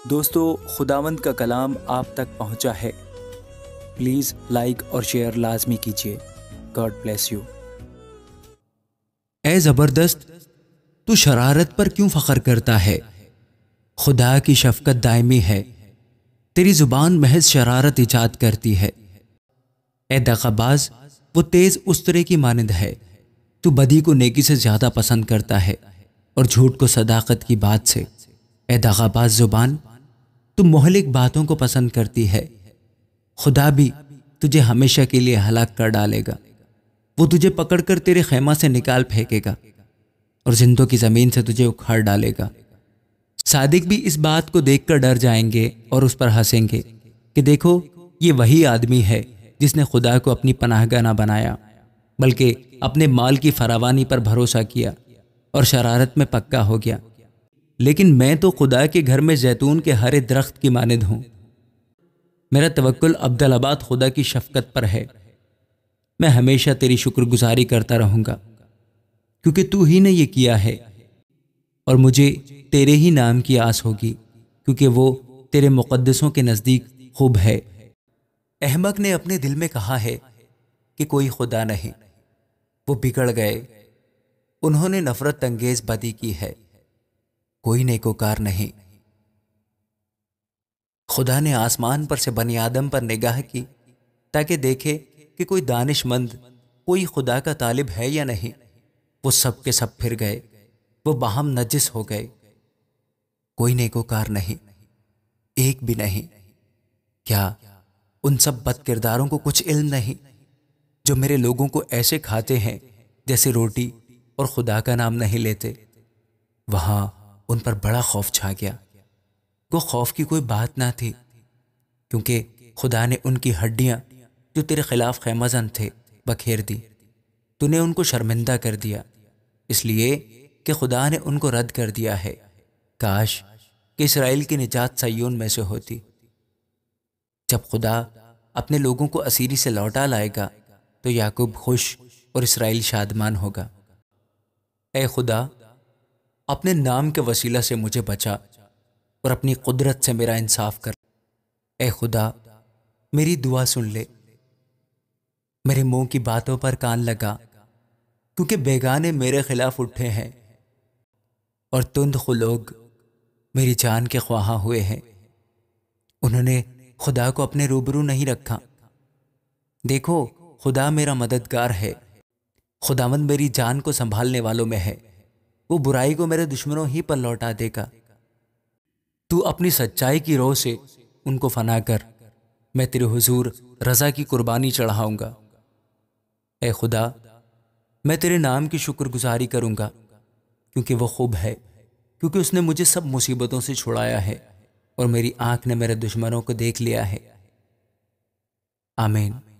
دوستو، خداوند کا کلام آپ تک پہنچا ہے۔ پلیز لائک اور شیئر لازمی کیجیے۔ God bless you. اے زبردست، تو شرارت پر کیوں فخر کرتا ہے؟ خدا کی شفقت دائمی ہے، تیری زبان محض شرارت ایجاد کرتی ہے۔ اے دغاباز، وہ تیز استرے کی مانند ہے، تو بدی کو نیکی سے زیادہ پسند کرتا ہے اور جھوٹ کو صداقت کی بات سے۔ اے دغاباز زبان، تو مہلک باتوں کو پسند کرتی ہے۔ خدا بھی تجھے ہمیشہ کے لیے ہلاک کر ڈالے گا۔ وہ تجھے پکڑ کر تیرے خیمہ سے نکال پھینکے گا اور زندوں کی زمین سے تجھے اکھاڑ ڈالے گا۔ صادق بھی اس بات کو دیکھ کر ڈر جائیں گے اور اس پر ہنسیں گے کہ دیکھو، یہ وہی آدمی ہے جس نے خدا کو اپنی پناہ گاہ نہ بنایا، بلکہ اپنے مال کی فراوانی پر بھروسہ کیا اور شرارت میں پکا ہو گیا۔ لیکن میں تو خدا کے گھر میں زیتون کے ہرے درخت کی مانند ہوں۔ میرا توکل عبدالآباد خدا کی شفقت پر ہے۔ میں ہمیشہ تیری شکر گزاری کرتا رہوں گا، کیونکہ تو ہی نے یہ کیا ہے، اور مجھے تیرے ہی نام کی آس ہوگی، کیونکہ وہ تیرے مقدسوں کے نزدیک خوب ہے۔ احمق نے اپنے دل میں کہا ہے کہ کوئی خدا نہیں۔ وہ بگڑ گئے، انہوں نے نفرت انگیز بدی کی ہے، کوئی نیکوکار نہیں۔ خدا نے آسمان پر سے بنی آدم پر نگاہ کی تاکہ دیکھے کہ کوئی دانش مند، کوئی خدا کا طالب ہے یا نہیں۔ وہ سب کے سب پھر گئے، وہ باہم نجس ہو گئے، کوئی نیکوکار نہیں، ایک بھی نہیں۔ کیا ان سب بد کرداروں کو کچھ علم نہیں، جو میرے لوگوں کو ایسے کھاتے ہیں جیسے روٹی اور خدا کا نام نہیں لیتے؟ وہاں ان پر بڑا خوف چھا گیا۔ وہ خوف کی کوئی بات نہ تھی، کیونکہ خدا نے ان کی ہڈیاں جو تیرے خلاف خیمہ زن تھے بکھیر دی۔ تو نے ان کو شرمندہ کر دیا، اس لیے کہ خدا نے ان کو رد کر دیا ہے۔ کاش کہ اسرائیل کی نجات صیون میں سے ہوتی۔ جب خدا اپنے لوگوں کو اسیری سے لوٹا لائے گا تو یعقوب خوش اور اسرائیل شادمان ہوگا۔ اے خدا، اپنے نام کے وسیلہ سے مجھے بچا اور اپنی قدرت سے میرا انصاف کر۔ اے خدا، میری دعا سن لے، میرے منہ کی باتوں پر کان لگا، کیونکہ بیگانے میرے خلاف اٹھے ہیں اور تند خو لوگ میری جان کے خواہاں ہوئے ہیں۔ انہوں نے خدا کو اپنے روبرو نہیں رکھا۔ دیکھو، خدا میرا مددگار ہے، خداوند میری جان کو سنبھالنے والوں میں ہے۔ وہ برائی کو میرے دشمنوں ہی پر لوٹا دے گا۔ تو اپنی سچائی کی روح سے ان کو فنا کر، میں تیرے حضور رضا کی قربانی چڑھاؤں گا۔ اے خدا، میں تیرے نام کی شکر گزاری کروں گا، کیونکہ وہ خوب ہے، کیونکہ اس نے مجھے سب مصیبتوں سے چھڑایا ہے اور میری آنکھ نے میرے دشمنوں کو دیکھ لیا ہے۔ آمین۔